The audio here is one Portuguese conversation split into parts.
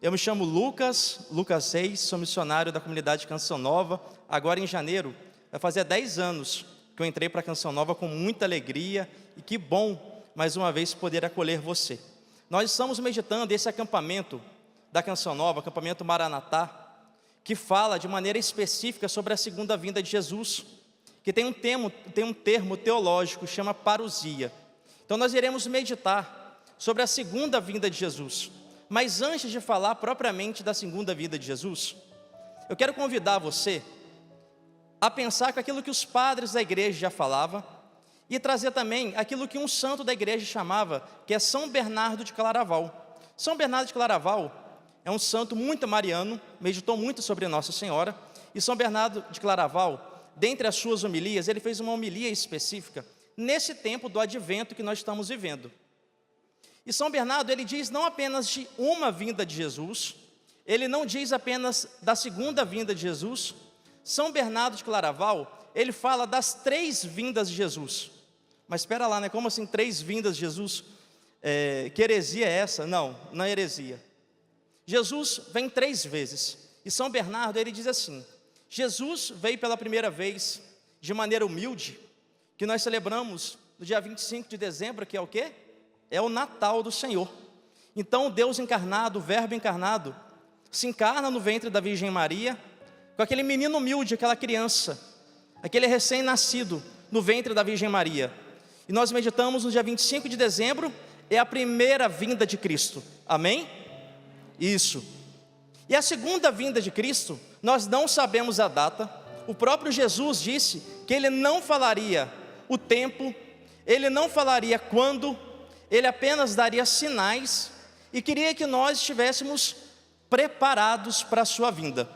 Eu me chamo Lucas Reis, sou missionário da comunidade Canção Nova. Agora em janeiro, vai fazer 10 anos que eu entrei para a Canção Nova com muita alegria. E que bom, mais uma vez, poder acolher você. Nós estamos meditando esse acampamento da Canção Nova, acampamento Maranatá, que fala de maneira específica sobre a segunda vinda de Jesus, que tem um termo teológico, chama parousia. Então nós iremos meditar sobre a segunda vinda de Jesus. Mas antes de falar propriamente da segunda vinda de Jesus, eu quero convidar você a pensar com aquilo que os padres da igreja já falavam e trazer também aquilo que um santo da igreja chamava, que é São Bernardo de Claraval. São Bernardo de Claraval é um santo muito mariano, meditou muito sobre Nossa Senhora, e São Bernardo de Claraval, dentre as suas homilias, ele fez uma homilia específica nesse tempo do advento que nós estamos vivendo. E São Bernardo, ele diz não apenas de uma vinda de Jesus, ele não diz apenas da segunda vinda de Jesus. São Bernardo de Claraval, ele fala das 3 vindas de Jesus. Mas espera lá, né? Como assim 3 vindas de Jesus? Que heresia é essa? Não é heresia. Jesus vem 3 vezes. E São Bernardo, ele diz assim: Jesus veio pela primeira vez de maneira humilde, que nós celebramos no dia 25 de dezembro, que é o quê? É o Natal do Senhor. Então o Deus encarnado, o Verbo encarnado, se encarna no ventre da Virgem Maria, com aquele menino humilde, aquela criança, aquele recém-nascido no ventre da Virgem Maria. E nós meditamos no dia 25 de dezembro, é a primeira vinda de Cristo. Amém? Isso. E a segunda vinda de Cristo, nós não sabemos a data. O próprio Jesus disse que ele não falaria o tempo, ele não falaria quando, ele apenas daria sinais e queria que nós estivéssemos preparados para a sua vinda.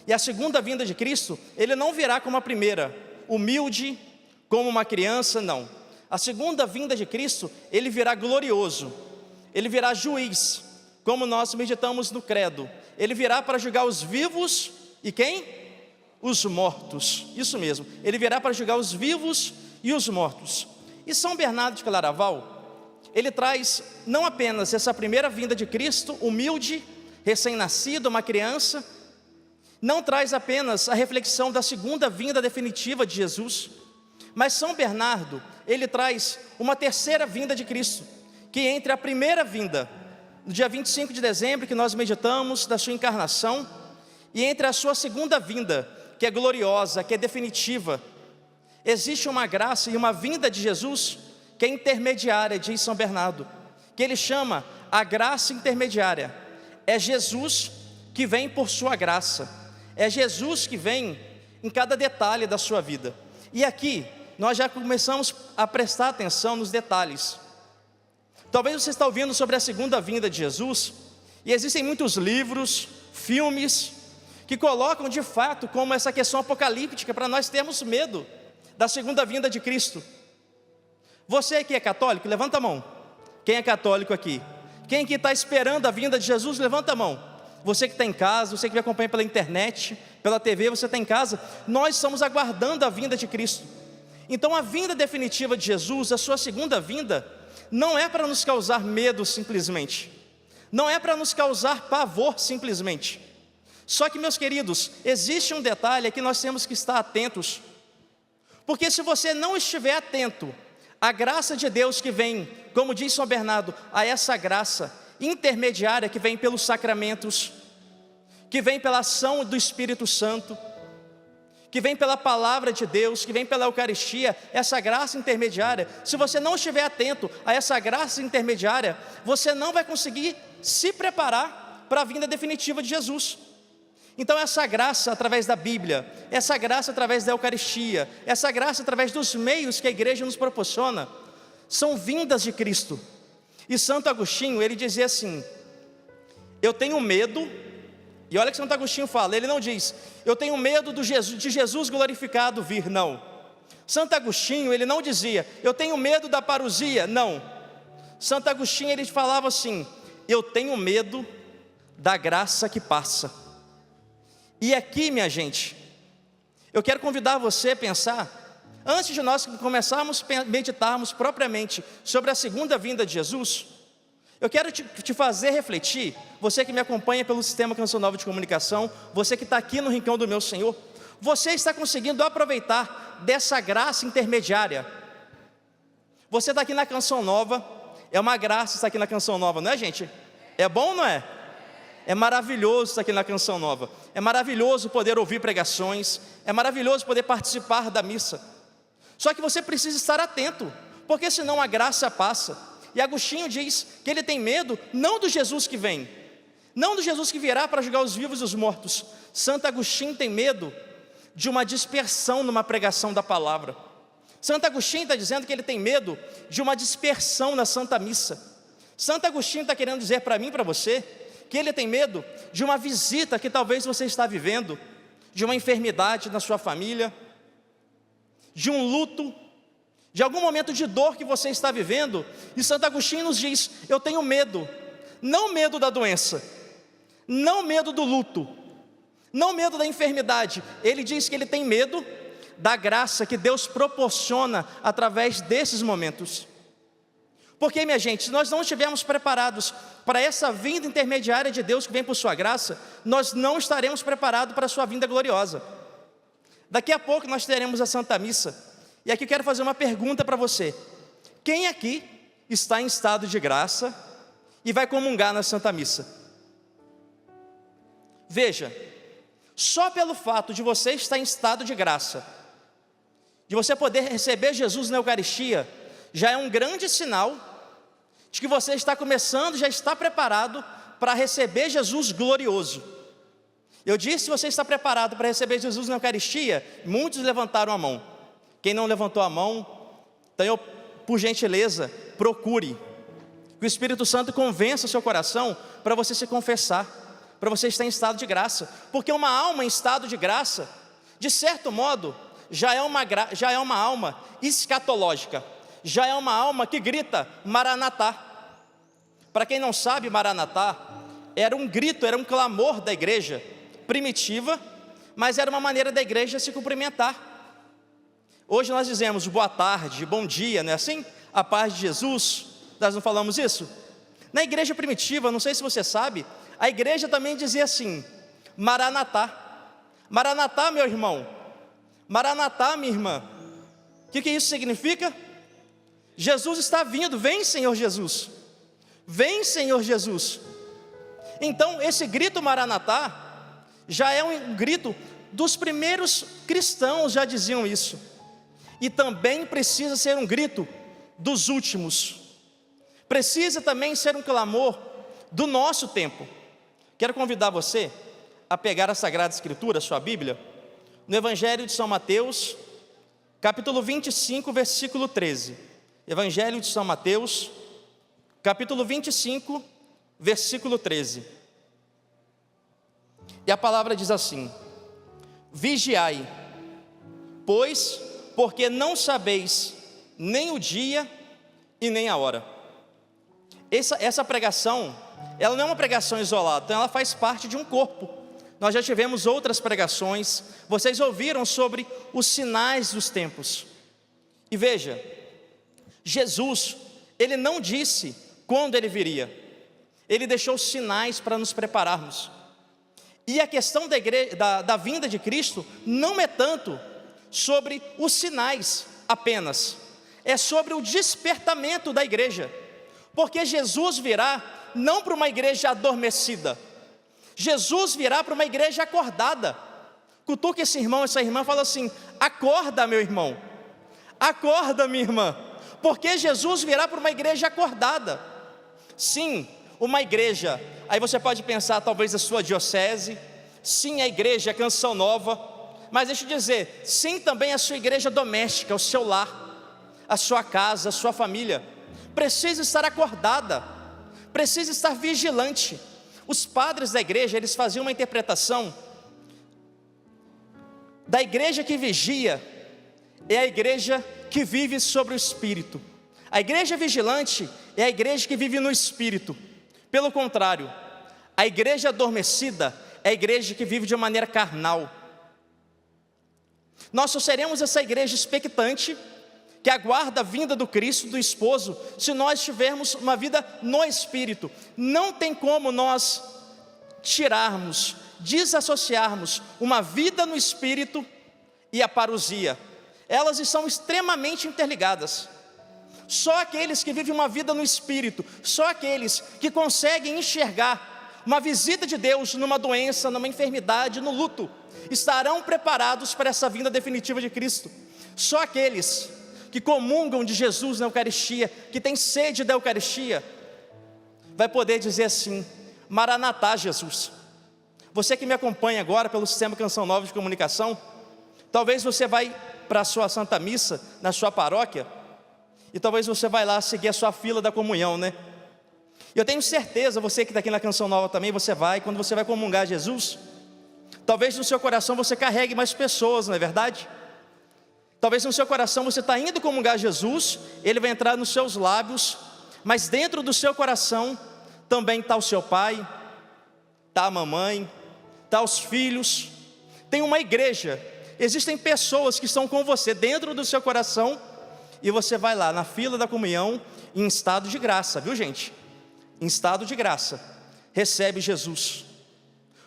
E a segunda vinda de Cristo, ele não virá como a primeira, humilde, como uma criança, não. A segunda vinda de Cristo, ele virá glorioso, ele virá juiz, como nós meditamos no credo. Ele virá para julgar os vivos e quem? Os mortos, isso mesmo, ele virá para julgar os vivos e os mortos. E São Bernardo de Claraval, ele traz não apenas essa primeira vinda de Cristo, humilde, recém-nascido, uma criança, não traz apenas a reflexão da segunda vinda definitiva de Jesus, mas São Bernardo, ele traz uma terceira vinda de Cristo, que entre a primeira vinda, no dia 25 de dezembro, que nós meditamos da sua encarnação, e entre a sua segunda vinda, que é gloriosa, que é definitiva, existe uma graça e uma vinda de Jesus, que é intermediária, diz São Bernardo, que ele chama a graça intermediária. É Jesus que vem por sua graça, é Jesus que vem em cada detalhe da sua vida. E aqui, nós já começamos a prestar atenção nos detalhes. Talvez você está ouvindo sobre a segunda vinda de Jesus, e existem muitos livros, filmes, que colocam de fato como essa questão apocalíptica, para nós termos medo da segunda vinda de Cristo. Você que é católico, levanta a mão. Quem é católico aqui? Quem que está esperando a vinda de Jesus, levanta a mão. Você que está em casa, você que me acompanha pela internet, pela TV, você está em casa. Nós estamos aguardando a vinda de Cristo. Então a vinda definitiva de Jesus, a sua segunda vinda, não é para nos causar medo simplesmente, não é para nos causar pavor simplesmente. Só que, meus queridos, existe um detalhe que nós temos que estar atentos, porque se você não estiver atento a graça de Deus que vem, como diz São Bernardo, a essa graça intermediária que vem pelos sacramentos, que vem pela ação do Espírito Santo, que vem pela palavra de Deus, que vem pela Eucaristia, essa graça intermediária, se você não estiver atento a essa graça intermediária, você não vai conseguir se preparar para a vinda definitiva de Jesus. Então essa graça através da Bíblia, essa graça através da Eucaristia, essa graça através dos meios que a igreja nos proporciona, são vindas de Cristo. E Santo Agostinho, ele dizia assim: eu tenho medo, e olha que Santo Agostinho fala, ele não diz, eu tenho medo de Jesus glorificado vir, não. Santo Agostinho, ele não dizia, eu tenho medo da parousia, não. Santo Agostinho, ele falava assim, eu tenho medo da graça que passa. E aqui, minha gente, eu quero convidar você a pensar, antes de nós começarmos a meditarmos propriamente sobre a segunda vinda de Jesus, Eu quero te fazer refletir, você que me acompanha pelo Sistema Canção Nova de Comunicação, você que está aqui no Rincão do Meu Senhor, você está conseguindo aproveitar dessa graça intermediária? Você está aqui na Canção Nova, é uma graça estar aqui na Canção Nova, não é, gente? É bom ou não é? É maravilhoso estar aqui na Canção Nova, é maravilhoso poder ouvir pregações, é maravilhoso poder participar da missa. Só que você precisa estar atento, porque senão a graça passa. E Agostinho diz que ele tem medo não do Jesus que vem, não do Jesus que virá para julgar os vivos e os mortos. Santo Agostinho tem medo de uma dispersão numa pregação da palavra. Santo Agostinho está dizendo que ele tem medo de uma dispersão na Santa Missa. Santo Agostinho está querendo dizer para mim e para você que ele tem medo de uma visita que talvez você está vivendo, de uma enfermidade na sua família, de um luto, de algum momento de dor que você está vivendo. E Santo Agostinho nos diz: eu tenho medo, não medo da doença, não medo do luto, não medo da enfermidade. Ele diz que ele tem medo da graça que Deus proporciona através desses momentos. Porque, minha gente, se nós não estivermos preparados para essa vinda intermediária de Deus que vem por sua graça, nós não estaremos preparados para a sua vinda gloriosa. Daqui a pouco nós teremos a Santa Missa, e aqui eu quero fazer uma pergunta para você: quem aqui está em estado de graça e vai comungar na Santa Missa? Veja, só pelo fato de você estar em estado de graça, de você poder receber Jesus na Eucaristia, já é um grande sinal de que você está começando, já está preparado para receber Jesus glorioso. Eu disse: você está preparado para receber Jesus na Eucaristia? Muitos levantaram a mão. Quem não levantou a mão, então por gentileza, procure que o Espírito Santo convença o seu coração para você se confessar, para você estar em estado de graça. Porque uma alma em estado de graça, de certo modo, já é uma alma escatológica, já é uma alma que grita Maranatá. Para quem não sabe, Maranatá era um grito, era um clamor da igreja primitiva, mas era uma maneira da igreja se cumprimentar. Hoje nós dizemos boa tarde, bom dia, não é assim? A paz de Jesus, nós não falamos isso? Na igreja primitiva, não sei se você sabe, a igreja também dizia assim: Maranatá. Maranatá, meu irmão, Maranatá, minha irmã. O que isso significa? Jesus está vindo, vem Senhor Jesus, vem Senhor Jesus. Então esse grito Maranatá já é um grito dos primeiros cristãos, já diziam isso. E também precisa ser um grito dos últimos, precisa também ser um clamor do nosso tempo. Quero convidar você a pegar a Sagrada Escritura, a sua Bíblia, no Evangelho de São Mateus, capítulo 25, versículo 13. Evangelho de São Mateus, capítulo 25, versículo 13. E a palavra diz assim: vigiai, pois, porque não sabeis nem o dia e nem a hora. Essa pregação, ela não é uma pregação isolada, então ela faz parte de um corpo. Nós já tivemos outras pregações, vocês ouviram sobre os sinais dos tempos. E veja, Jesus, ele não disse quando ele viria, ele deixou sinais para nos prepararmos. E a questão da vinda de Cristo não é tanto sobre os sinais apenas, é sobre o despertamento da igreja, porque Jesus virá não para uma igreja adormecida, Jesus virá para uma igreja acordada. Cutuca esse irmão, essa irmã, fala assim: acorda, meu irmão, acorda, minha irmã, porque Jesus virá para uma igreja acordada. Sim, uma igreja, aí você pode pensar talvez a sua diocese, sim, a igreja, a Canção Nova, mas deixa eu dizer, sim, também a sua igreja doméstica, o seu lar, a sua casa, a sua família, precisa estar acordada, precisa estar vigilante. Os padres da igreja, eles faziam uma interpretação da igreja que vigia, é a igreja que vive sobre o Espírito. A igreja vigilante é a igreja que vive no Espírito. Pelo contrário, a igreja adormecida é a igreja que vive de uma maneira carnal. Nós só seremos essa igreja expectante que aguarda a vinda do Cristo, do esposo, se nós tivermos uma vida no Espírito. Não tem como nós tirarmos, desassociarmos uma vida no Espírito e a parousia. Elas estão extremamente interligadas. Só aqueles que vivem uma vida no Espírito, só aqueles que conseguem enxergar uma visita de Deus numa doença, numa enfermidade, no luto, estarão preparados para essa vinda definitiva de Cristo. Só aqueles que comungam de Jesus na Eucaristia, que têm sede da Eucaristia, vai poder dizer assim: Maranatá, Jesus. Você que me acompanha agora pelo Sistema Canção Nova de Comunicação, talvez você vai para a sua Santa Missa, na sua paróquia, e talvez você vai lá seguir a sua fila da comunhão, né? Eu tenho certeza, você que está aqui na Canção Nova também, quando você vai comungar Jesus, talvez no seu coração você carregue mais pessoas, não é verdade? Talvez no seu coração você está indo comungar Jesus, Ele vai entrar nos seus lábios, mas dentro do seu coração também está o seu pai, está a mamãe, está os filhos, tem uma igreja, existem pessoas que estão com você dentro do seu coração, e você vai lá na fila da comunhão em estado de graça, viu gente? Em estado de graça, recebe Jesus,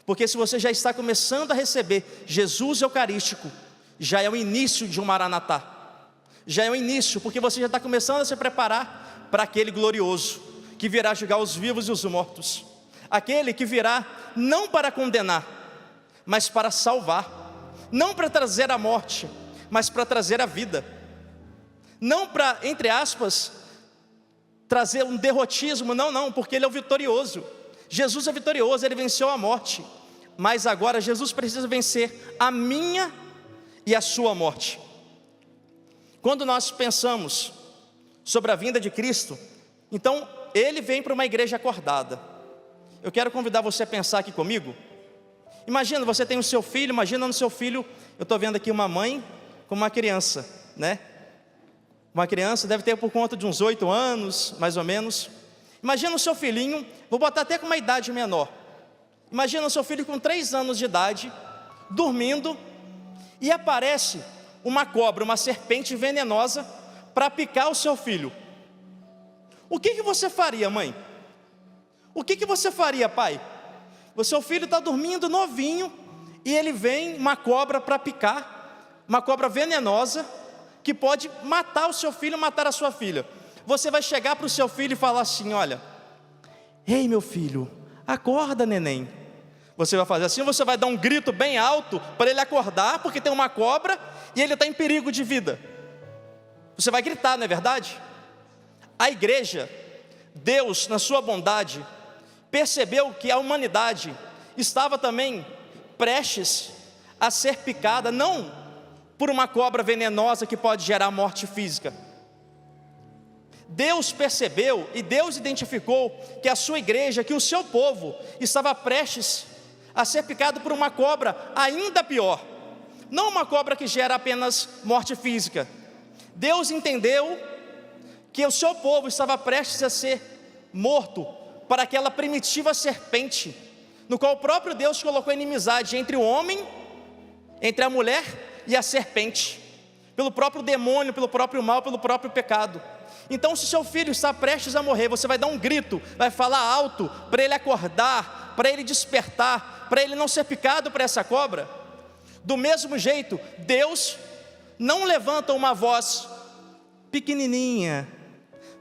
porque se você já está começando a receber Jesus Eucarístico, já é o início de um Maranatá, já é o início, porque você já está começando a se preparar para aquele glorioso, que virá julgar os vivos e os mortos, aquele que virá não para condenar, mas para salvar, não para trazer a morte, mas para trazer a vida, não para, entre aspas, trazer um derrotismo, não, porque Ele é o vitorioso, Jesus é vitorioso, Ele venceu a morte, mas agora Jesus precisa vencer a minha e a sua morte. Quando nós pensamos sobre a vinda de Cristo, então Ele vem para uma igreja acordada. Eu quero convidar você a pensar aqui comigo. Imagina, você tem o seu filho, imagina no seu filho, eu estou vendo aqui uma mãe com uma criança, né? Uma criança deve ter por conta de uns 8 anos, mais ou menos. Imagina o seu filhinho, vou botar até com uma idade menor. Imagina o seu filho com 3 anos de idade, dormindo, e aparece uma cobra, uma serpente venenosa, para picar o seu filho. O que você faria, mãe? O que você faria, pai? O seu filho está dormindo novinho, e ele vem uma cobra para picar, uma cobra venenosa, que pode matar o seu filho, matar a sua filha. Você vai chegar para o seu filho e falar assim: olha, ei meu filho, acorda neném. Você vai fazer assim, você vai dar um grito bem alto para ele acordar, porque tem uma cobra e ele está em perigo de vida. Você vai gritar, não é verdade? A igreja, Deus na sua bondade, percebeu que a humanidade estava também prestes a ser picada, não por uma cobra venenosa que pode gerar morte física. Deus percebeu e Deus identificou que a sua igreja, que o seu povo estava prestes a ser picado por uma cobra ainda pior, não uma cobra que gera apenas morte física. Deus entendeu que o seu povo estava prestes a ser morto para aquela primitiva serpente, no qual o próprio Deus colocou inimizade entre o homem, entre a mulher e a serpente, pelo próprio demônio, pelo próprio mal, pelo próprio pecado. Então, se seu filho está prestes a morrer, você vai dar um grito, vai falar alto para ele acordar, para ele despertar, para ele não ser picado por essa cobra. Do mesmo jeito, Deus não levanta uma voz pequenininha,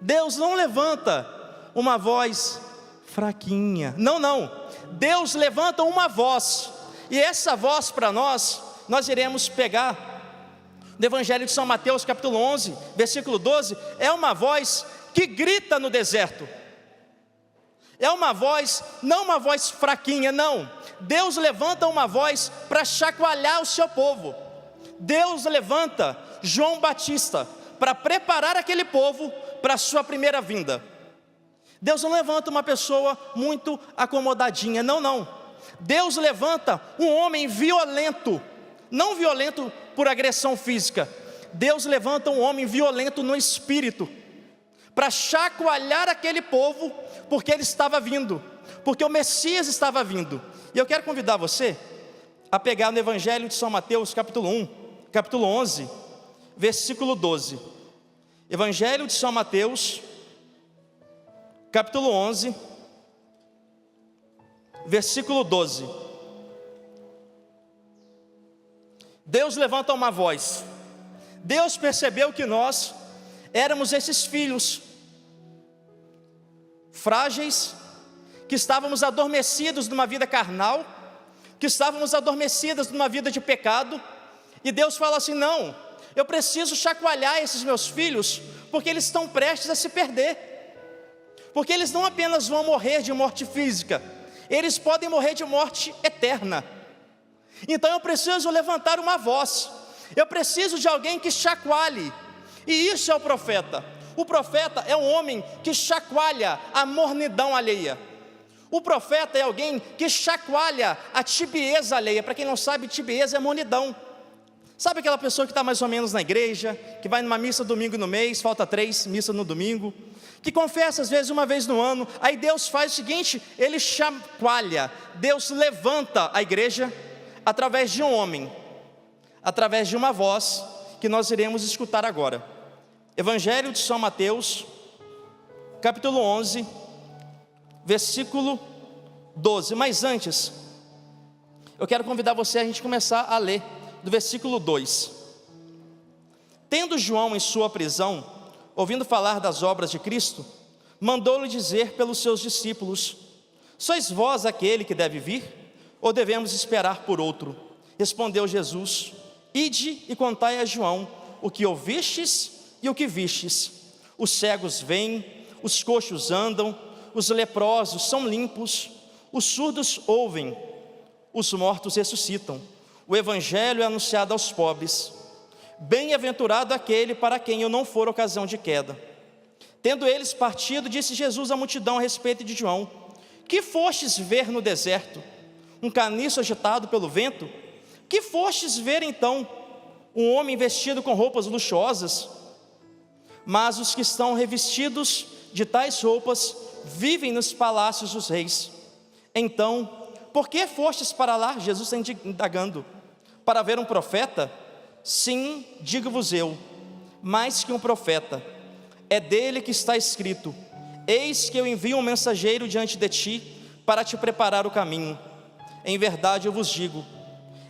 Deus não levanta uma voz fraquinha, não, Deus levanta uma voz, e essa voz para nós iremos pegar no Evangelho de São Mateus, capítulo 11, versículo 12, é uma voz que grita no deserto, é uma voz, não uma voz fraquinha, não, Deus levanta uma voz para chacoalhar o seu povo, Deus levanta João Batista para preparar aquele povo para a sua primeira vinda. Deus não levanta uma pessoa muito acomodadinha, não, Deus levanta um homem violento, não violento por agressão física, Deus levanta um homem violento no espírito, para chacoalhar aquele povo, porque ele estava vindo, porque o Messias estava vindo. E eu quero convidar você a pegar no Evangelho de São Mateus, capítulo 11, versículo 12. Evangelho de São Mateus, capítulo 11, versículo 12. Deus levanta uma voz. Deus percebeu que nós éramos esses filhos frágeis, que estávamos adormecidos numa vida carnal, que estávamos adormecidos numa vida de pecado, e Deus fala assim: não, eu preciso chacoalhar esses meus filhos, porque eles estão prestes a se perder, porque eles não apenas vão morrer de morte física, eles podem morrer de morte eterna. Então eu preciso levantar uma voz, eu preciso de alguém que chacoalhe, e isso é o profeta. O profeta é um homem que chacoalha a mornidão alheia. O profeta é alguém que chacoalha a tibieza alheia. Para quem não sabe, tibieza é mornidão. Sabe aquela pessoa que está mais ou menos na igreja, que vai numa missa domingo no mês, falta 3 missas no domingo, que confessa às vezes uma vez no ano, aí Deus faz o seguinte, Ele chacoalha, Deus levanta a igreja através de um homem, através de uma voz que nós iremos escutar agora. Evangelho de São Mateus, capítulo 11, versículo 12. Mas antes, eu quero convidar você a gente começar a ler do versículo 2. Tendo João em sua prisão, ouvindo falar das obras de Cristo, mandou-lhe dizer pelos seus discípulos: sois vós aquele que deve vir, ou devemos esperar por outro? Respondeu Jesus: ide e contai a João o que ouvistes e o que vistes: os cegos veem, os coxos andam, os leprosos são limpos, os surdos ouvem, os mortos ressuscitam, o evangelho é anunciado aos pobres. Bem-aventurado aquele para quem eu não for ocasião de queda. Tendo eles partido, disse Jesus à multidão a respeito de João: que fostes ver no deserto? Um caniço agitado pelo vento? Que fostes ver então? Um homem vestido com roupas luxuosas? Mas os que estão revestidos de tais roupas vivem nos palácios dos reis. Então, por que fostes para lá? Jesus está indagando. Para ver um profeta? Sim, digo-vos eu, mais que um profeta. É dele que está escrito: eis que eu envio um mensageiro diante de ti, para te preparar o caminho. Em verdade eu vos digo,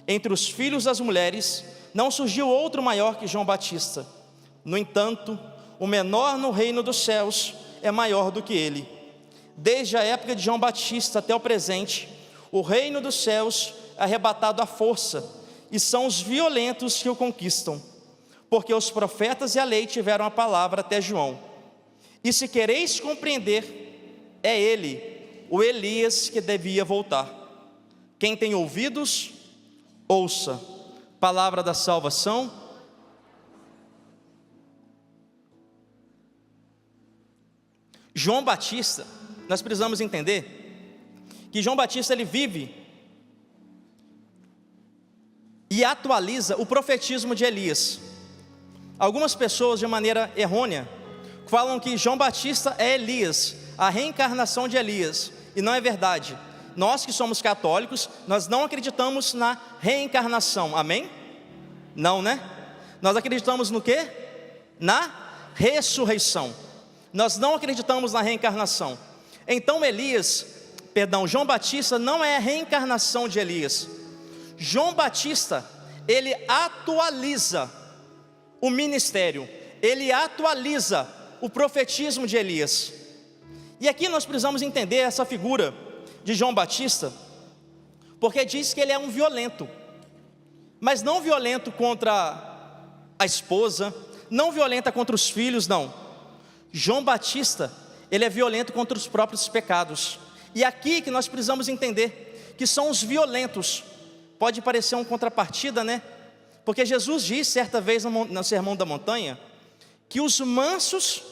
entre os filhos das mulheres não surgiu outro maior que João Batista. No entanto, o menor no reino dos céus é maior do que ele. Desde a época de João Batista até o presente, o reino dos céus é arrebatado à força, e são os violentos que o conquistam, porque os profetas e a lei tiveram a palavra até João. E se quereis compreender, é ele, o Elias, que devia voltar. Quem tem ouvidos, ouça. Palavra da salvação. João Batista, nós precisamos entender que João Batista ele vive e atualiza o profetismo de Elias. Algumas pessoas, de maneira errônea, falam que João Batista é Elias, a reencarnação de Elias, e não é verdade. Nós que somos católicos, nós não acreditamos na reencarnação, amém? Não, né? Nós acreditamos no quê? Na ressurreição. Nós não acreditamos na reencarnação. Então João Batista não é a reencarnação de Elias. João Batista, ele atualiza o ministério, ele atualiza o profetismo de Elias. E aqui nós precisamos entender essa figura de João Batista, porque diz que ele é um violento, mas não violento contra a esposa, não violenta contra os filhos, não. João Batista, ele é violento contra os próprios pecados. E aqui que nós precisamos entender que são os violentos. Pode parecer uma contrapartida, né? Porque Jesus disse certa vez no Sermão da Montanha que os mansos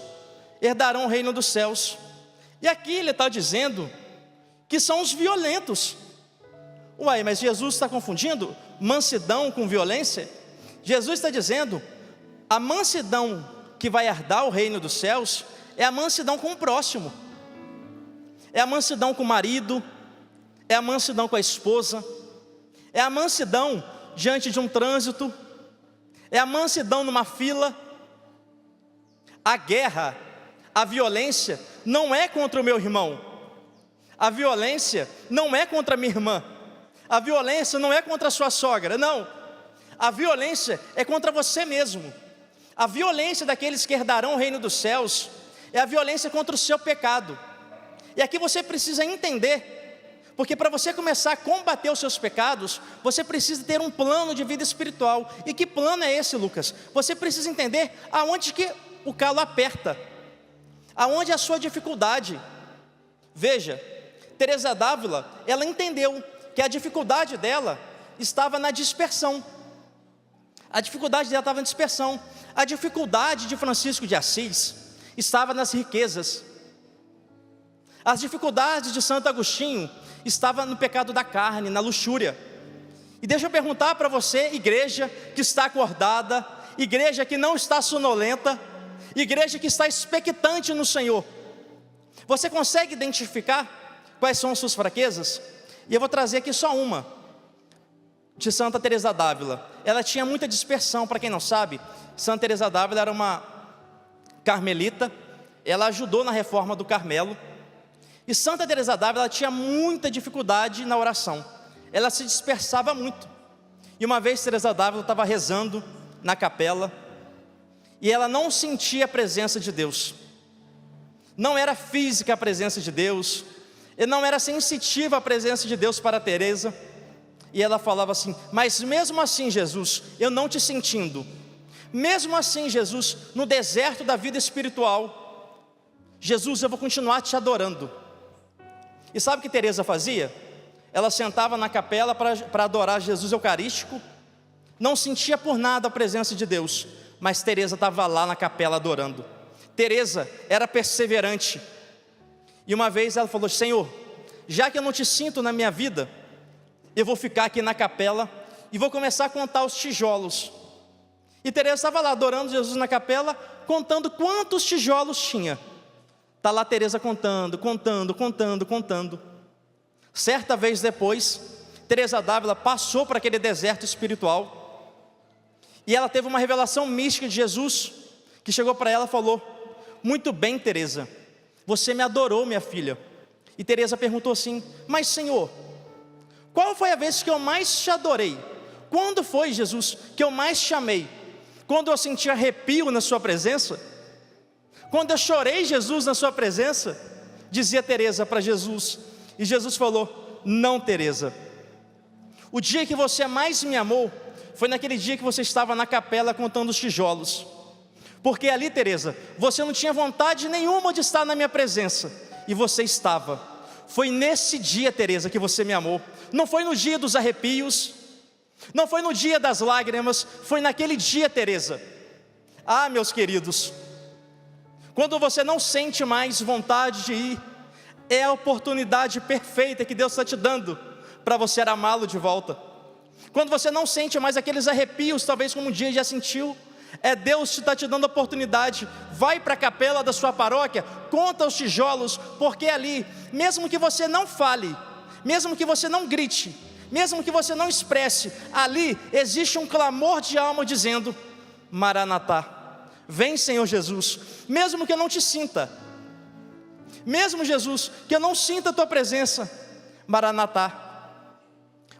herdarão o reino dos céus. E aqui ele está dizendo que são os violentos. Uai, mas Jesus está confundindo mansidão com violência? Jesus está dizendo, a mansidão que vai herdar o reino dos céus é a mansidão com o próximo, é a mansidão com o marido, é a mansidão com a esposa, é a mansidão diante de um trânsito, é a mansidão numa fila. A guerra, a violência não é contra o meu irmão. A violência não é contra a minha irmã. A violência não é contra a sua sogra, não. A violência é contra você mesmo. A violência daqueles que herdarão o reino dos céus é a violência contra o seu pecado. E aqui você precisa entender, porque para você começar a combater os seus pecados, você precisa ter um plano de vida espiritual. E que plano é esse, Lucas? Você precisa entender aonde que o calo aperta, aonde é a sua dificuldade. Veja, Teresa d'Ávila, ela entendeu que a dificuldade dela estava na dispersão. A dificuldade dela estava na dispersão. A dificuldade de Francisco de Assis estava nas riquezas. As dificuldades de Santo Agostinho estavam no pecado da carne, na luxúria. E deixa eu perguntar para você, igreja que está acordada, igreja que não está sonolenta, igreja que está expectante no Senhor, você consegue identificar quais são as suas fraquezas? E eu vou trazer aqui só uma, de Santa Teresa d'Ávila. Ela tinha muita dispersão. Para quem não sabe, Santa Teresa d'Ávila era uma carmelita. Ela ajudou na reforma do Carmelo. E Santa Teresa d'Ávila tinha muita dificuldade na oração. Ela se dispersava muito. E uma vez Teresa d'Ávila estava rezando na capela, e ela não sentia a presença de Deus. Não era física a presença de Deus, e não era sensitiva a presença de Deus para Teresa. E ela falava assim: mas mesmo assim, Jesus, eu não te sentindo, mesmo assim, Jesus, no deserto da vida espiritual, Jesus, eu vou continuar te adorando. E sabe o que Teresa fazia? Ela sentava na capela para adorar Jesus Eucarístico, não sentia por nada a presença de Deus, mas Teresa estava lá na capela adorando. Teresa era perseverante. E uma vez ela falou: Senhor, já que eu não te sinto na minha vida, eu vou ficar aqui na capela e vou começar a contar os tijolos. E Teresa estava lá adorando Jesus na capela, contando quantos tijolos tinha. Está lá Teresa contando. Certa vez depois, Teresa d'Ávila passou por aquele deserto espiritual, e ela teve uma revelação mística de Jesus, que chegou para ela e falou: muito bem, Teresa, você me adorou, minha filha. E Teresa perguntou assim: mas Senhor, qual foi a vez que eu mais te adorei? Quando foi, Jesus, que eu mais te amei? Quando eu senti arrepio na sua presença? Quando eu chorei, Jesus, na sua presença? Dizia Teresa para Jesus. E Jesus falou: não, Teresa, o dia que você mais me amou foi naquele dia que você estava na capela contando os tijolos. Porque ali, Teresa, você não tinha vontade nenhuma de estar na minha presença, e você estava. Foi nesse dia, Teresa, que você me amou. Não foi no dia dos arrepios, não foi no dia das lágrimas, foi naquele dia, Teresa. Ah, meus queridos, quando você não sente mais vontade de ir, é a oportunidade perfeita que Deus está te dando para você amá-lo de volta. Quando você não sente mais aqueles arrepios, talvez como um dia já sentiu, é Deus que está te dando a oportunidade. Vai para a capela da sua paróquia, conta os tijolos, porque ali, mesmo que você não fale, mesmo que você não grite, mesmo que você não expresse, ali existe um clamor de alma dizendo: Maranatá, vem, Senhor Jesus. Mesmo que eu não te sinta, mesmo, Jesus, que eu não sinta a tua presença, Maranatá.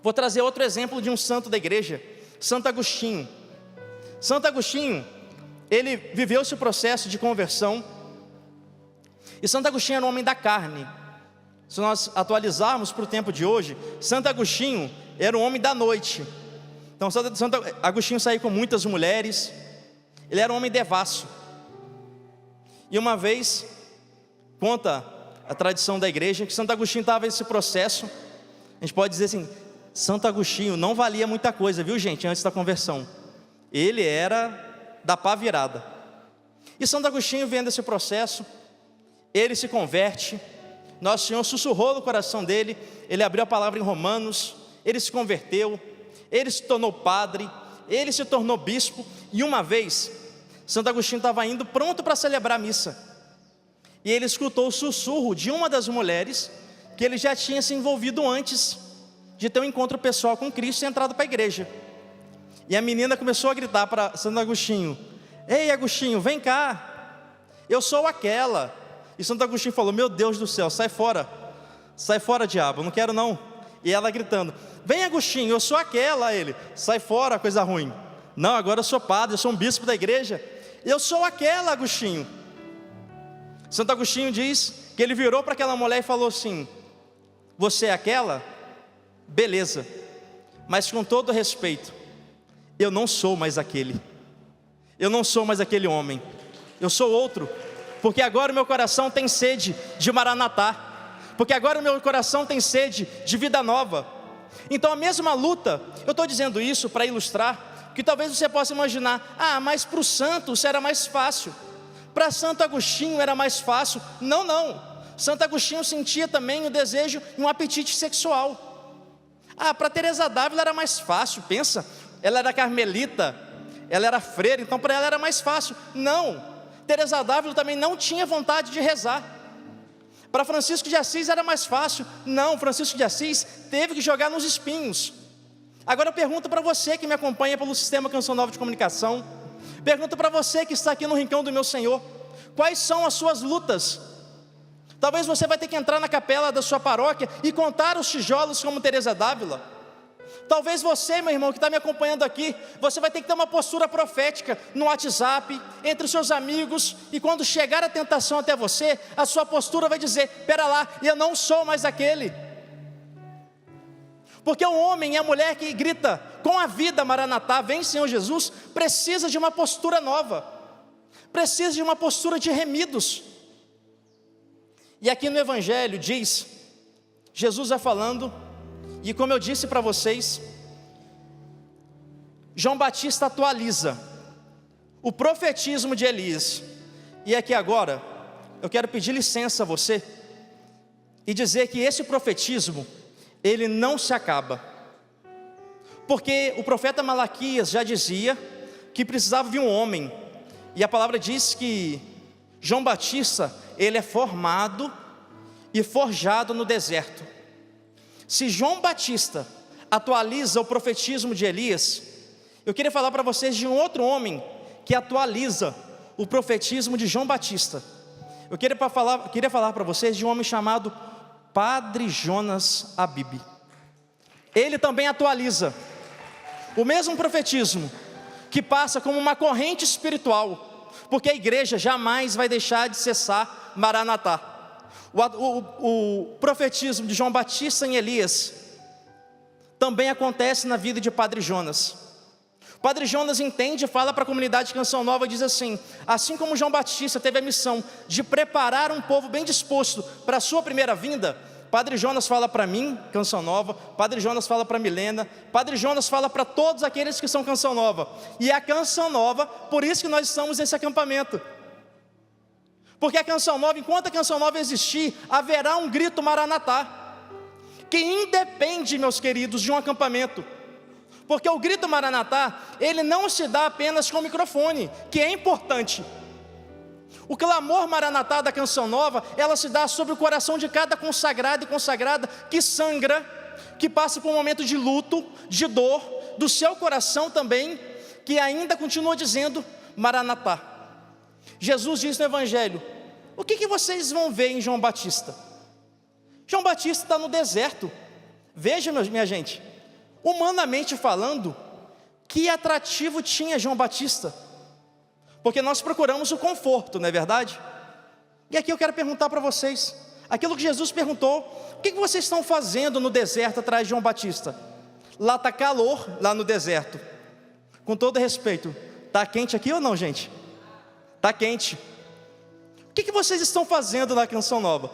Vou trazer outro exemplo de um santo da igreja, Santo Agostinho. Santo Agostinho, ele viveu esse processo de conversão. E Santo Agostinho era um homem da carne. Se nós atualizarmos para o tempo de hoje, Santo Agostinho era um homem da noite. Então Santo Agostinho saía com muitas mulheres. Ele era um homem devasso. E uma vez, conta a tradição da igreja, que Santo Agostinho estava nesse processo. A gente pode dizer assim: Santo Agostinho não valia muita coisa, viu, gente, antes da conversão. Ele era da pá virada. E Santo Agostinho, vendo esse processo, ele se converte. Nosso Senhor sussurrou no coração dele, ele abriu a palavra em Romanos, ele se converteu, ele se tornou padre, ele se tornou bispo. E uma vez, Santo Agostinho estava indo pronto para celebrar a missa, e ele escutou o sussurro de uma das mulheres, que ele já tinha se envolvido antes de ter um encontro pessoal com Cristo e entrado para a igreja. E a menina começou a gritar para Santo Agostinho: ei, Agostinho, vem cá, eu sou aquela. E Santo Agostinho falou: meu Deus do céu, sai fora, diabo, não quero não. E ela gritando: vem Agostinho, eu sou aquela. Ele: sai fora, coisa ruim. Não, agora eu sou padre, eu sou um bispo da igreja. Eu sou aquela, Agostinho. Santo Agostinho diz que ele virou para aquela mulher e falou assim: você é aquela? Beleza, mas com todo respeito, eu não sou mais aquele. Eu não sou mais aquele homem. Eu sou outro. Porque agora o meu coração tem sede de Maranatá. Porque agora o meu coração tem sede de vida nova. Então a mesma luta, eu estou dizendo isso para ilustrar, que talvez você possa imaginar: ah, mas para o santo isso era mais fácil. Para Santo Agostinho era mais fácil. Não, não. Santo Agostinho sentia também o desejo e um apetite sexual. Ah, para Teresa d'Ávila era mais fácil, pensa, ela era carmelita, ela era freira, então para ela era mais fácil. Não, Teresa d'Ávila também não tinha vontade de rezar. Para Francisco de Assis era mais fácil. Não, Francisco de Assis teve que jogar nos espinhos. Agora eu pergunto para você que me acompanha pelo Sistema Canção Nova de Comunicação, pergunto para você que está aqui no Rincão do Meu Senhor: quais são as suas lutas? Talvez você vai ter que entrar na capela da sua paróquia e contar os tijolos como Teresa d'Ávila. Talvez você, meu irmão, que está me acompanhando aqui, você vai ter que ter uma postura profética no WhatsApp, entre os seus amigos, e quando chegar a tentação até você, a sua postura vai dizer: pera lá, eu não sou mais aquele. Porque o homem e a mulher que grita com a vida Maranatá, vem Senhor Jesus, precisa de uma postura nova, precisa de uma postura de remidos. E aqui no Evangelho diz, Jesus vai falando, e como eu disse para vocês, João Batista atualiza o profetismo de Elias. E aqui agora, eu quero pedir licença a você, e dizer que esse profetismo, ele não se acaba, porque o profeta Malaquias já dizia que precisava de um homem, e a palavra diz que João Batista, ele é formado e forjado no deserto. Se João Batista atualiza o profetismo de Elias, eu queria falar para vocês de um outro homem que atualiza o profetismo de João Batista. Eu queria falar para vocês de um homem chamado Padre Jonas Abib. Ele também atualiza o mesmo profetismo, que passa como uma corrente espiritual, porque a igreja jamais vai deixar de cessar Maranatá. O profetismo de João Batista em Elias também acontece na vida de Padre Jonas. Padre Jonas entende, fala para a comunidade de Canção Nova, diz assim: assim como João Batista teve a missão de preparar um povo bem disposto para a sua primeira vinda, Padre Jonas fala para mim, Canção Nova, Padre Jonas fala para Milena, Padre Jonas fala para todos aqueles que são Canção Nova, e a Canção Nova, por isso que nós estamos nesse acampamento, porque a Canção Nova, enquanto a Canção Nova existir, haverá um grito Maranatá, que independe, meus queridos, de um acampamento. Porque o grito Maranatá, ele não se dá apenas com o microfone, que é importante. O clamor Maranatá da Canção Nova, ela se dá sobre o coração de cada consagrado e consagrada que sangra, que passa por um momento de luto, de dor, do seu coração também, que ainda continua dizendo Maranatá. Jesus diz no Evangelho: o que vocês vão ver em João Batista? João Batista está no deserto. Veja, minha gente, humanamente falando, que atrativo tinha João Batista? Porque nós procuramos o conforto, não é verdade? E aqui eu quero perguntar para vocês, aquilo que Jesus perguntou: o que vocês estão fazendo no deserto atrás de João Batista? Lá está calor, lá no deserto. Com todo respeito, está quente aqui ou não, gente? Está quente. O que vocês estão fazendo na Canção Nova?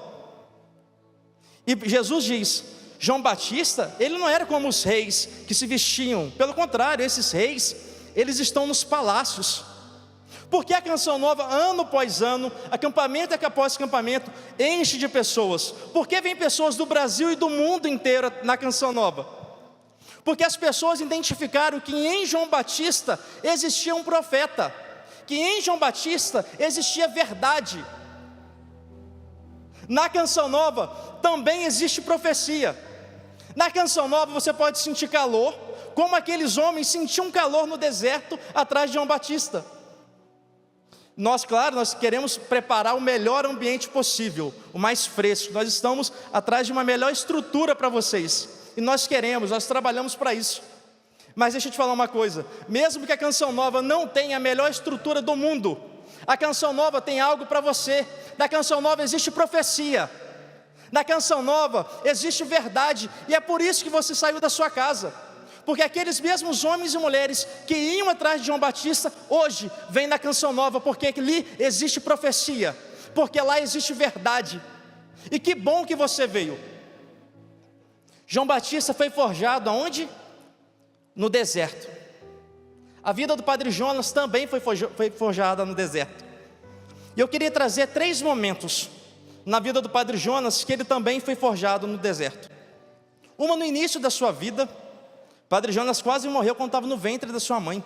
E Jesus diz: João Batista, ele não era como os reis que se vestiam. Pelo contrário, esses reis, eles estão nos palácios. Porque a Canção Nova, ano após ano, acampamento após acampamento, enche de pessoas. Porque vem pessoas do Brasil e do mundo inteiro na Canção Nova? Porque as pessoas identificaram que em João Batista existia um profeta, que em João Batista existia verdade. Na Canção Nova também existe profecia. Na Canção Nova você pode sentir calor, como aqueles homens sentiam calor no deserto atrás de João Batista. Nós, claro, nós queremos preparar o melhor ambiente possível, o mais fresco. Nós estamos atrás de uma melhor estrutura para vocês. E nós trabalhamos para isso. Mas deixa eu te falar uma coisa, mesmo que a Canção Nova não tenha a melhor estrutura do mundo, a Canção Nova tem algo para você. Na Canção Nova existe profecia, na Canção Nova existe verdade, e é por isso que você saiu da sua casa, porque aqueles mesmos homens e mulheres que iam atrás de João Batista, hoje vêm na Canção Nova, porque ali existe profecia, porque lá existe verdade. E que bom que você veio. João Batista foi forjado aonde? No deserto. A vida do Padre Jonas também foi forjada no deserto. E eu queria trazer 3 momentos na vida do Padre Jonas que ele também foi forjado no deserto. Uma no início da sua vida. Padre Jonas quase morreu quando estava no ventre da sua mãe,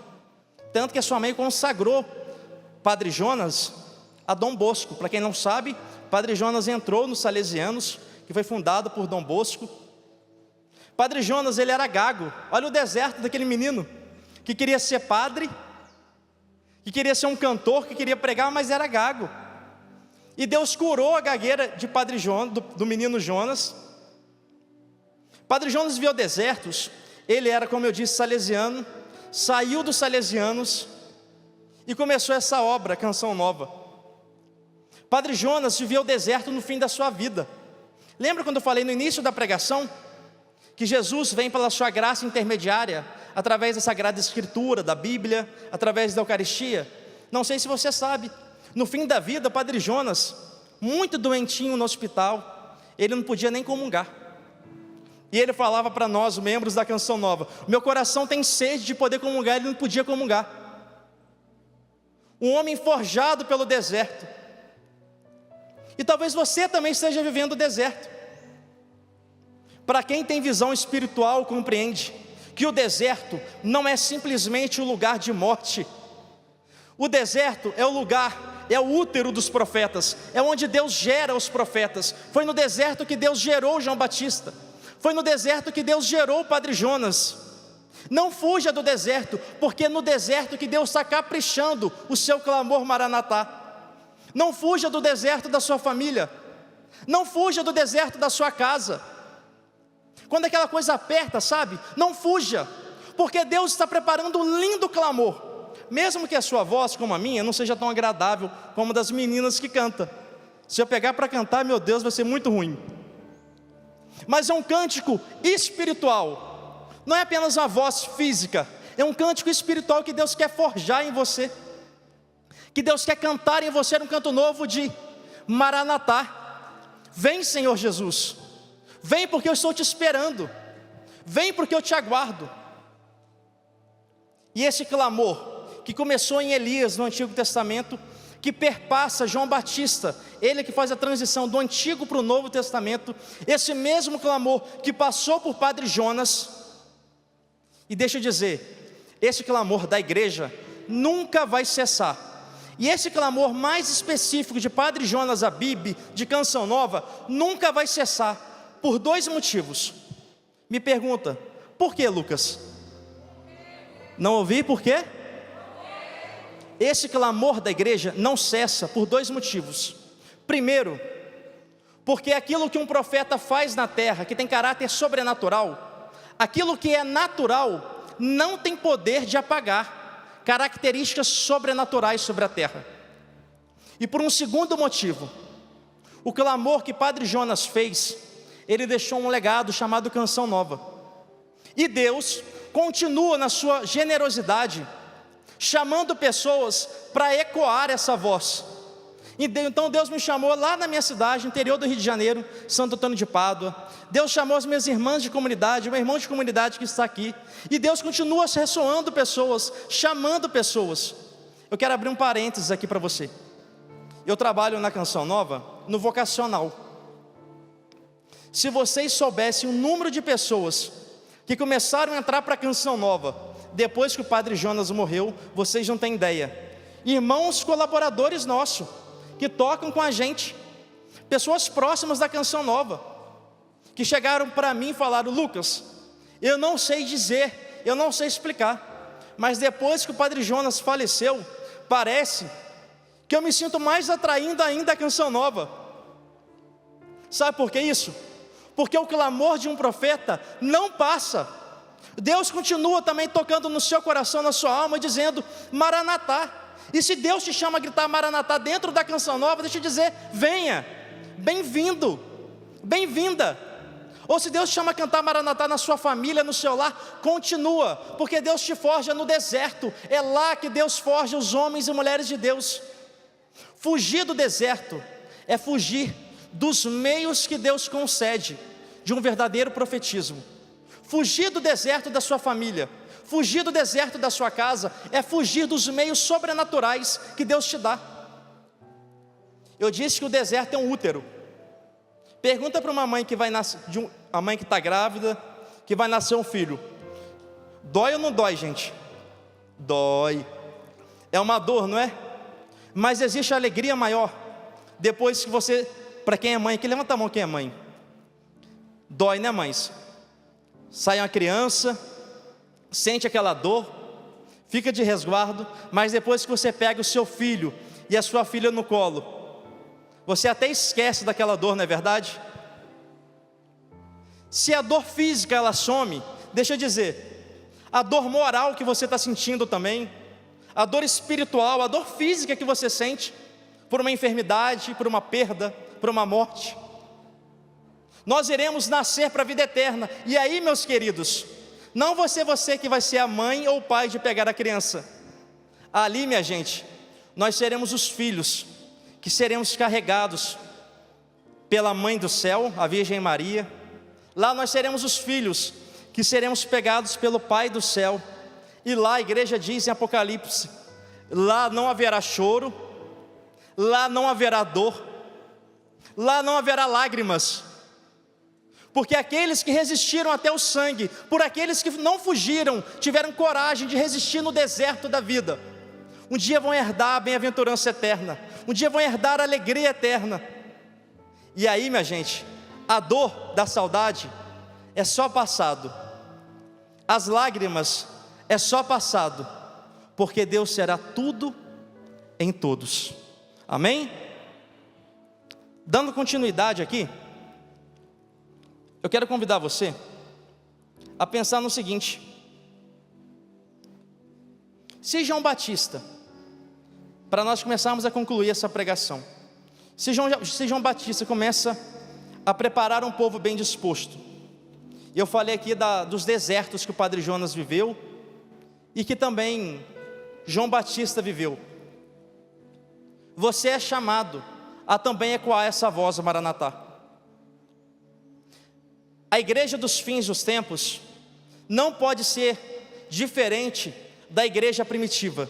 tanto que a sua mãe consagrou Padre Jonas a Dom Bosco. Para quem não sabe, Padre Jonas entrou nos Salesianos, que foi fundado por Dom Bosco. Padre Jonas, ele era gago. Olha o deserto daquele menino, que queria ser padre, que queria ser um cantor, que queria pregar, mas era gago. E Deus curou a gagueira de Padre Jonas, do menino Jonas. Padre Jonas viveu desertos. Ele era, como eu disse, salesiano, saiu dos salesianos e começou essa obra, Canção Nova. Padre Jonas viveu o deserto no fim da sua vida. Lembra quando eu falei no início da pregação que Jesus vem pela sua graça intermediária, através da Sagrada Escritura, da Bíblia, através da Eucaristia? Não sei se você sabe, no fim da vida, Padre Jonas, muito doentinho no hospital, ele não podia nem comungar. E ele falava para nós, membros da Canção Nova: meu coração tem sede de poder comungar. Ele não podia comungar. Um homem forjado pelo deserto. E talvez você também esteja vivendo o deserto. Para quem tem visão espiritual, compreende que o deserto não é simplesmente um lugar de morte. O deserto é o lugar, é o útero dos profetas, é onde Deus gera os profetas. Foi no deserto que Deus gerou João Batista, foi no deserto que Deus gerou o Padre Jonas. Não fuja do deserto, porque é no deserto que Deus está caprichando o seu clamor Maranatá. Não fuja do deserto da sua família, não fuja do deserto da sua casa. Quando aquela coisa aperta, sabe? Não fuja, porque Deus está preparando um lindo clamor. Mesmo que a sua voz, como a minha, não seja tão agradável como a das meninas que cantam. Se eu pegar para cantar, meu Deus, vai ser muito ruim. Mas é um cântico espiritual. Não é apenas uma voz física. É um cântico espiritual que Deus quer forjar em você, que Deus quer cantar em você um canto novo de Maranatá. Vem, Senhor Jesus. Vem, porque eu estou te esperando. Vem, porque eu te aguardo. E esse clamor que começou em Elias no Antigo Testamento, que perpassa João Batista, ele que faz a transição do Antigo para o Novo Testamento, esse mesmo clamor que passou por Padre Jonas. E deixa eu dizer, esse clamor da igreja nunca vai cessar. E esse clamor mais específico de Padre Jonas Abib, de Canção Nova, nunca vai cessar, por 2 motivos. Me pergunta, por que, Lucas? Não ouvi, por quê? Esse clamor da igreja não cessa por 2 motivos. Primeiro, porque aquilo que um profeta faz na terra, que tem caráter sobrenatural, aquilo que é natural, não tem poder de apagar características sobrenaturais sobre a terra. E por um segundo motivo, o clamor que Padre Jonas fez, ele deixou um legado chamado Canção Nova. E Deus continua na sua generosidade, chamando pessoas para ecoar essa voz. Então Deus me chamou lá na minha cidade, interior do Rio de Janeiro, Santo Antônio de Pádua. Deus chamou as minhas irmãs de comunidade, o meu irmão de comunidade que está aqui. E Deus continua ressoando pessoas, chamando pessoas. Eu quero abrir um parênteses aqui para você. Eu trabalho na Canção Nova, no vocacional. Se vocês soubessem o número de pessoas que começaram a entrar para a Canção Nova depois que o Padre Jonas morreu, vocês não têm ideia. Irmãos colaboradores nossos, que tocam com a gente, pessoas próximas da Canção Nova, que chegaram para mim e falaram: Lucas, eu não sei dizer, eu não sei explicar, mas depois que o Padre Jonas faleceu, parece que eu me sinto mais atraindo ainda a Canção Nova. Sabe por que isso? Porque o clamor de um profeta não passa. Deus continua também tocando no seu coração, na sua alma, dizendo Maranatá. E se Deus te chama a gritar Maranatá dentro da Canção Nova, deixa eu dizer, venha, bem-vindo, bem-vinda. Ou se Deus te chama a cantar Maranatá na sua família, no seu lar, continua, porque Deus te forja no deserto. É lá que Deus forja os homens e mulheres de Deus. Fugir do deserto é fugir dos meios que Deus concede de um verdadeiro profetismo. Fugir do deserto da sua família, fugir do deserto da sua casa, é fugir dos meios sobrenaturais que Deus te dá. Eu disse que o deserto é um útero. Pergunta para uma mãe que vai nascer, a mãe que está grávida, que vai nascer um filho: dói ou não dói, gente? Dói. É uma dor, não é? Mas existe alegria maior depois que você, para quem é mãe, que levanta a mão, quem é mãe? Dói, né, mães? Sai uma criança, sente aquela dor, fica de resguardo, mas depois que você pega o seu filho e a sua filha no colo, você até esquece daquela dor, não é verdade? Se a dor física ela some, deixa eu dizer, a dor moral que você está sentindo também, a dor espiritual, a dor física que você sente, por uma enfermidade, por uma perda, por uma morte, nós iremos nascer para a vida eterna. E aí, meus queridos, não vai ser você que vai ser a mãe ou o pai de pegar a criança. Ali, minha gente, nós seremos os filhos que seremos carregados pela mãe do céu, a Virgem Maria. Lá nós seremos os filhos que seremos pegados pelo Pai do céu. E lá a igreja diz em Apocalipse, lá não haverá choro, lá não haverá dor, lá não haverá lágrimas, porque aqueles que resistiram até o sangue, por aqueles que não fugiram, tiveram coragem de resistir no deserto da vida, um dia vão herdar a bem-aventurança eterna, um dia vão herdar a alegria eterna. E aí, minha gente, a dor da saudade é só passado, as lágrimas é só passado, porque Deus será tudo em todos. Amém? Dando continuidade aqui, eu quero convidar você a pensar no seguinte: se João Batista, para nós começarmos a concluir essa pregação, se João Batista começa a preparar um povo bem disposto, e eu falei aqui dos desertos que o Padre Jonas viveu, e que também João Batista viveu, você é chamado a também ecoar essa voz, Maranatá. A igreja dos fins dos tempos não pode ser diferente da igreja primitiva.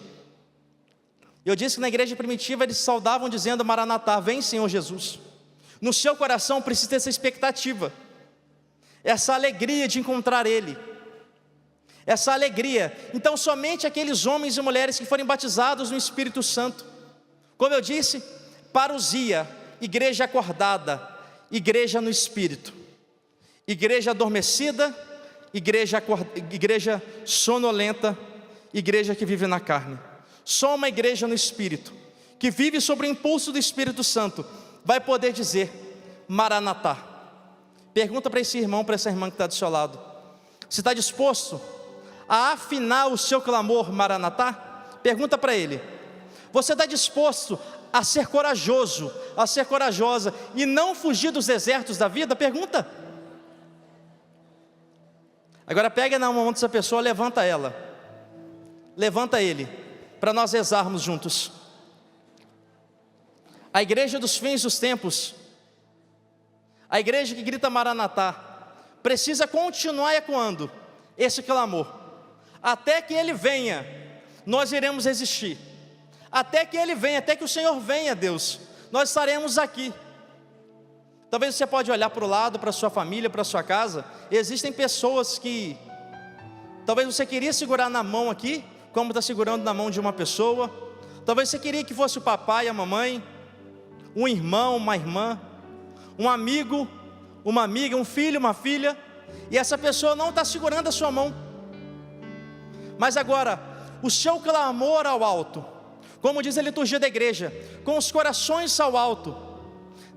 Eu disse que na igreja primitiva eles saudavam dizendo Maranatá, vem Senhor Jesus. No seu coração precisa ter essa expectativa, essa alegria de encontrar Ele, essa alegria. Então somente aqueles homens e mulheres que forem batizados no Espírito Santo, como eu disse, parousia, igreja acordada, igreja no Espírito, igreja adormecida, igreja sonolenta, igreja que vive na carne. Só uma igreja no Espírito, que vive sob o impulso do Espírito Santo, vai poder dizer Maranatá. Pergunta para esse irmão, para essa irmã que está do seu lado, você está disposto a afinar o seu clamor Maranatá? Pergunta para ele, você está disposto a ser corajoso, a ser corajosa e não fugir dos desertos da vida? Pergunta. Agora pega na mão dessa pessoa, levanta ela, levanta ele, para nós rezarmos juntos. A igreja dos fins dos tempos, a igreja que grita Maranatá, precisa continuar ecoando esse clamor, até que Ele venha, nós iremos resistir, até que Ele venha, até que o Senhor venha, Deus, nós estaremos aqui. Talvez você pode olhar para o lado, para a sua família, para a sua casa, existem pessoas que, talvez você queria segurar na mão aqui, como está segurando na mão de uma pessoa, talvez você queria que fosse o papai, a mamãe, um irmão, uma irmã, um amigo, uma amiga, um filho, uma filha, e essa pessoa não está segurando a sua mão, mas agora, o seu clamor ao alto, como diz a liturgia da igreja, com os corações ao alto,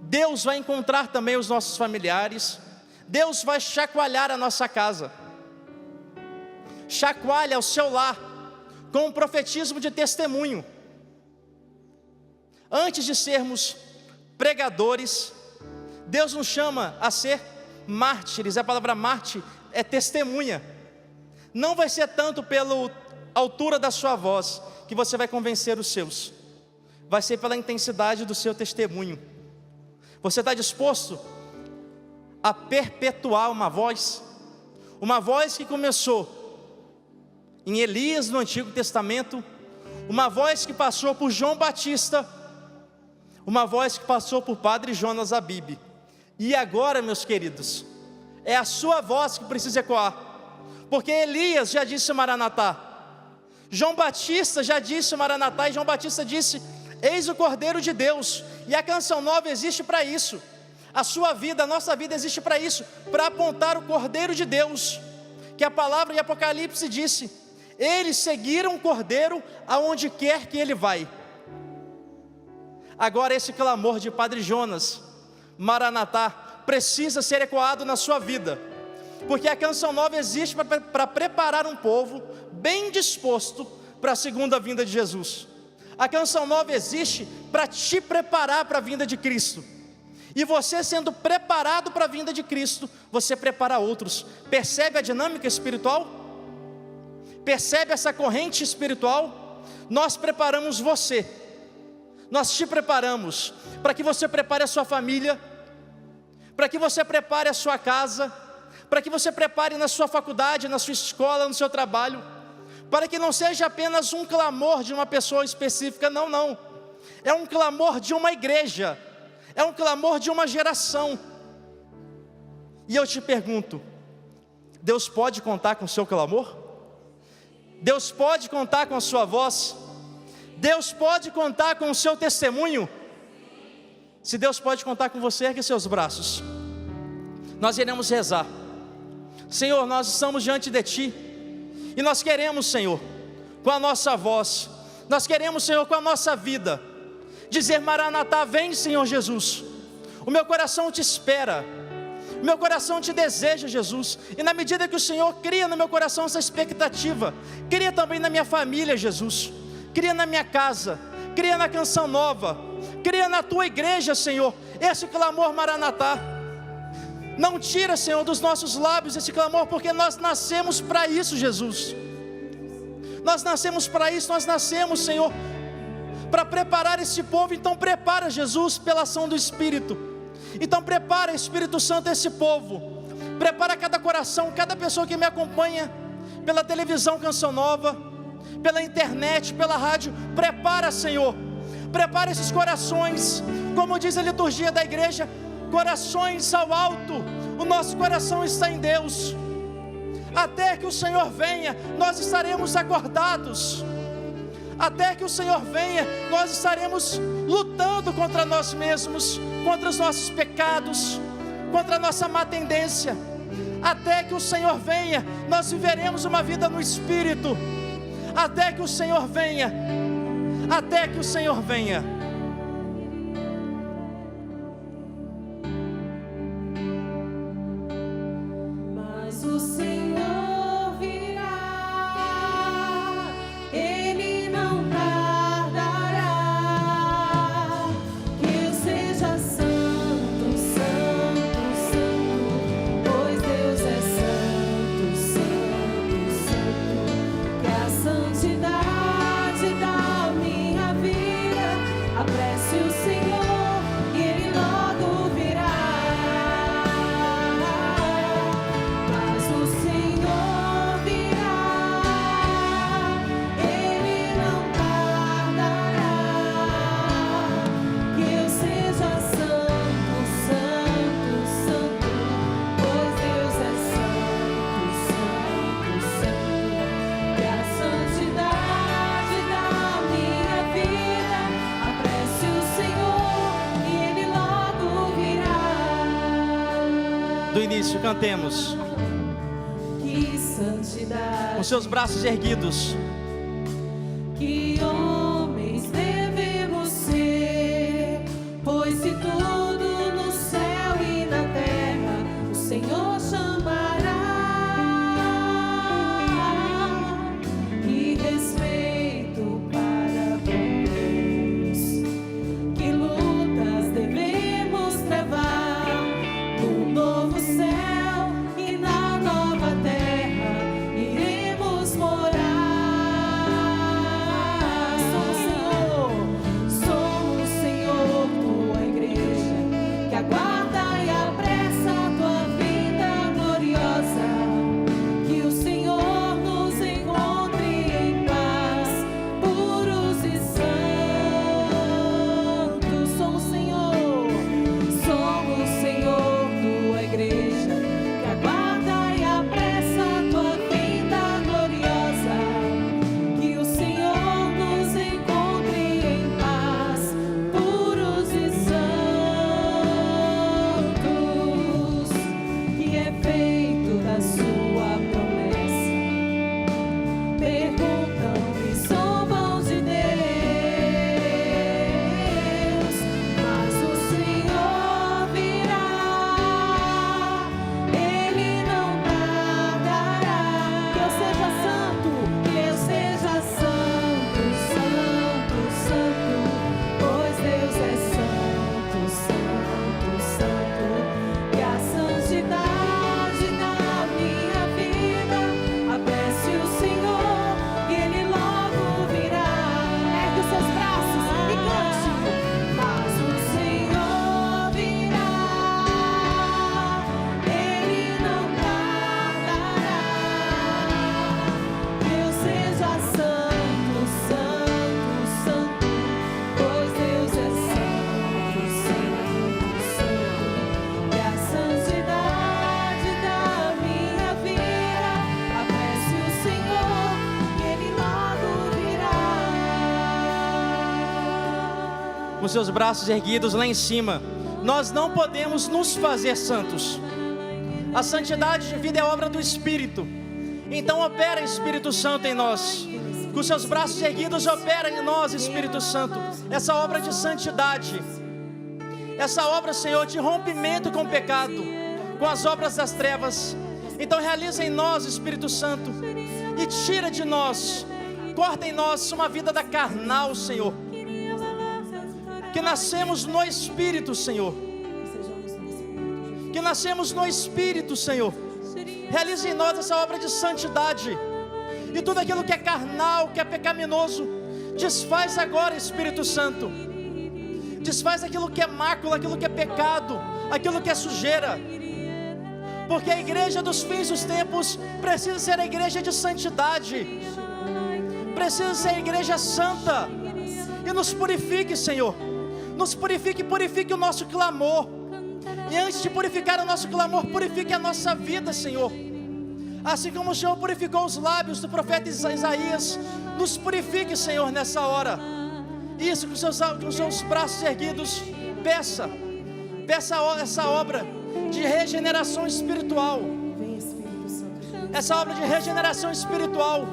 Deus vai encontrar também os nossos familiares, Deus vai chacoalhar a nossa casa, chacoalha o seu lar, com um profetismo de testemunho. Antes de sermos pregadores, Deus nos chama a ser mártires. A palavra mártir é testemunha. Não vai ser tanto pela altura da sua voz que você vai convencer os seus, vai ser pela intensidade do seu testemunho. Você está disposto a perpetuar uma voz que começou em Elias no Antigo Testamento, uma voz que passou por João Batista, uma voz que passou por Padre Jonas Abib, e agora, meus queridos, é a sua voz que precisa ecoar, porque Elias já disse Maranatá, João Batista já disse Maranatá, e João Batista disse: eis o Cordeiro de Deus. E a Canção Nova existe para isso, a sua vida, a nossa vida existe para isso, para apontar o Cordeiro de Deus, que a palavra em Apocalipse disse: eles seguiram o Cordeiro aonde quer que ele vai. Agora esse clamor de Padre Jonas, Maranatá, precisa ser ecoado na sua vida, porque a Canção Nova existe para preparar um povo bem disposto para a segunda vinda de Jesus. A Canção Nova existe para te preparar para a vinda de Cristo, e você sendo preparado para a vinda de Cristo, você prepara outros. Percebe a dinâmica espiritual? Percebe essa corrente espiritual? Nós preparamos você, nós te preparamos para que você prepare a sua família, para que você prepare a sua casa, para que você prepare na sua faculdade, na sua escola, no seu trabalho, para que não seja apenas um clamor de uma pessoa específica, não, é um clamor de uma igreja, é um clamor de uma geração. E eu te pergunto, Deus pode contar com o seu clamor? Deus pode contar com a sua voz? Deus pode contar com o seu testemunho? Se Deus pode contar com você, ergue seus braços. Nós iremos rezar. Senhor, nós estamos diante de Ti, e nós queremos, Senhor, com a nossa voz, nós queremos, Senhor, com a nossa vida, dizer: Maranatá, vem, Senhor Jesus. O meu coração te espera, o meu coração te deseja, Jesus. E na medida que o Senhor cria no meu coração essa expectativa, cria também na minha família, Jesus, cria na minha casa, cria na Canção Nova, cria na Tua igreja, Senhor, esse clamor Maranatá. Não tira, Senhor, dos nossos lábios esse clamor, porque nós nascemos para isso, Jesus. Nós nascemos para isso, nós nascemos, Senhor, para preparar esse povo. Então prepara, Jesus, pela ação do Espírito. Então prepara, Espírito Santo, esse povo. Prepara cada coração, cada pessoa que me acompanha pela televisão Canção Nova, pela internet, pela rádio. Prepara, Senhor, prepara esses corações, como diz a liturgia da igreja, corações ao alto. O nosso coração está em Deus. Até que o Senhor venha, nós estaremos acordados. Até que o Senhor venha, nós estaremos lutando contra nós mesmos, contra os nossos pecados, contra a nossa má tendência. Até que o Senhor venha, nós viveremos uma vida no Espírito. Até que o Senhor venha, até que o Senhor venha. O Senhor virá, Ele não tardará. Que eu seja santo, santo, santo, pois Deus é santo, santo, santo. Que a santidade da minha vida apresse o Senhor e Ele logo virá. Do início, cantemos Que santidade, com seus braços erguidos. que homens com seus braços erguidos lá em cima. Nós não podemos nos fazer santos. A santidade de vida é obra do Espírito. Então opera, Espírito Santo, em nós. Com seus braços erguidos, opera em nós, Espírito Santo, essa obra de santidade, essa obra, Senhor, de rompimento com o pecado, com as obras das trevas. Então realiza em nós, Espírito Santo, e tira de nós, corta em nós uma vida da carnal, Senhor, que nascemos no Espírito, Senhor, que nascemos no Espírito, Senhor. Realiza em nós essa obra de santidade, e tudo aquilo que é carnal, que é pecaminoso, desfaz agora, Espírito Santo. Desfaz aquilo que é mácula, aquilo que é pecado, aquilo que é sujeira. Porque a igreja dos fins dos tempos precisa ser a igreja de santidade, precisa ser a igreja santa. E nos purifique, Senhor. Nos purifique, purifique o nosso clamor. E antes de purificar o nosso clamor, purifique a nossa vida, Senhor. Assim como o Senhor purificou os lábios do profeta Isaías, nos purifique, Senhor, nessa hora. Isso, com os seus braços erguidos, peça essa obra de regeneração espiritual. Essa obra de regeneração espiritual.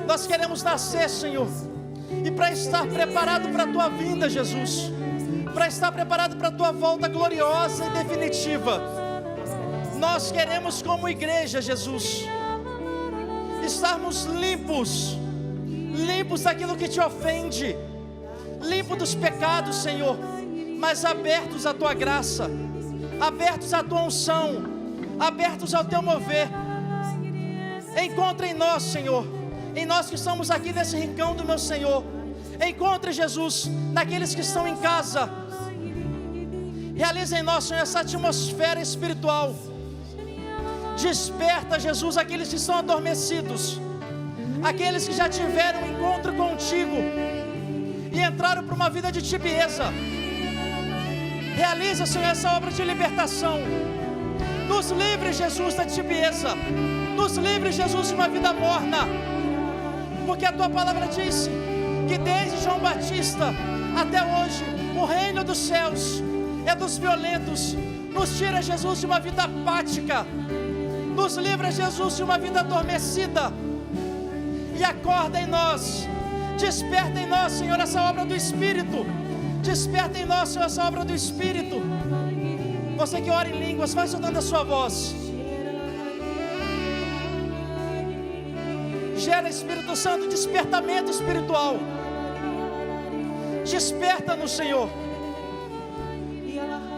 Nós queremos nascer, Senhor, e para estar preparado para a Tua vinda, Jesus, para estar preparado para a Tua volta gloriosa e definitiva. Nós queremos, como igreja, Jesus, estarmos limpos daquilo que Te ofende, limpos dos pecados, Senhor, mas abertos à Tua graça, abertos à Tua unção, abertos ao Teu mover. Encontre em nós, Senhor, em nós que estamos aqui nesse rincão do meu Senhor. Encontre, Jesus, naqueles que estão em casa. Realiza em nós, Senhor, essa atmosfera espiritual. Desperta, Jesus, aqueles que estão adormecidos, aqueles que já tiveram um encontro contigo e entraram para uma vida de tibieza. Realiza, Senhor, essa obra de libertação. Nos livre, Jesus, da tibieza. Nos livre, Jesus, de uma vida morna. Porque a Tua palavra diz que desde João Batista até hoje, o reino dos céus é dos violentos. Nos tira, Jesus, de uma vida apática. Nos livra, Jesus, de uma vida adormecida. E acorda em nós. Desperta em nós, Senhor, essa obra do Espírito. Desperta em nós, Senhor, essa obra do Espírito. Você que ora em línguas, vai soltando a sua voz. Gera, Espírito Santo, despertamento espiritual. Desperta-nos, Senhor.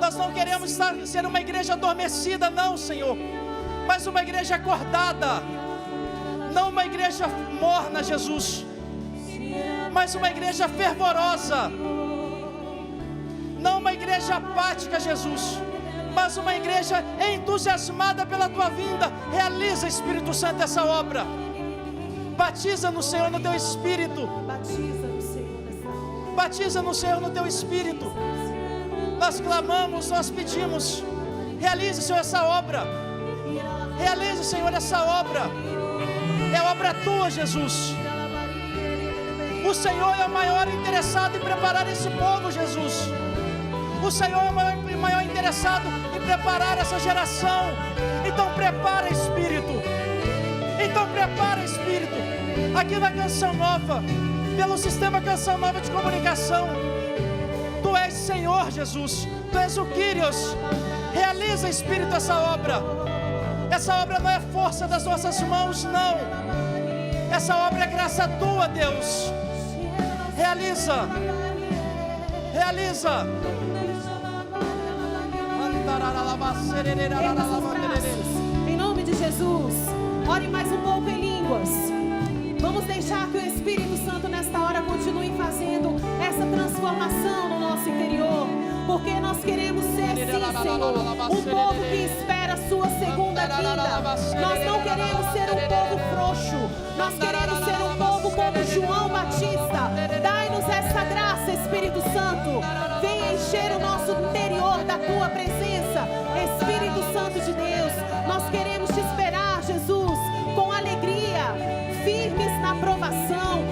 Nós não queremos ser uma igreja adormecida, não, Senhor, mas uma igreja acordada. Não uma igreja morna, Jesus, mas uma igreja fervorosa. Não uma igreja apática, Jesus, mas uma igreja entusiasmada pela Tua vinda. Realiza, Espírito Santo, essa obra. Batiza no Senhor no Teu Espírito. Batiza no Senhor no Teu Espírito. Nós clamamos, nós pedimos. Realize, Senhor, essa obra. Realize, Senhor, essa obra. É obra Tua, Jesus. O Senhor é o maior interessado em preparar esse povo, Jesus. O Senhor é o maior interessado em preparar essa geração. Então prepara, Espírito. Então prepara, Espírito. Aqui na Canção Nova, pelo sistema Canção Nova de comunicação, Tu és Senhor, Jesus. Tu és o Kyrios. Realiza, Espírito, essa obra. Essa obra não é força das nossas mãos, não. Essa obra é graça Tua, Deus. Realiza. Realiza. Em nome de Jesus, ore mais um pouco em línguas. Vamos deixar que o Espírito Santo nesta hora continue fazendo essa transformação no nosso interior, porque nós queremos ser, sim, Senhor, um povo que espera a Sua segunda vinda. Nós não queremos ser um povo frouxo, nós queremos ser um povo como João Batista. Dai-nos essa graça, Espírito Santo. Venha encher o nosso interior da Tua presença, Espírito Santo de Deus. Nós queremos Te esperar, Jesus, com alegria, firmes na provação,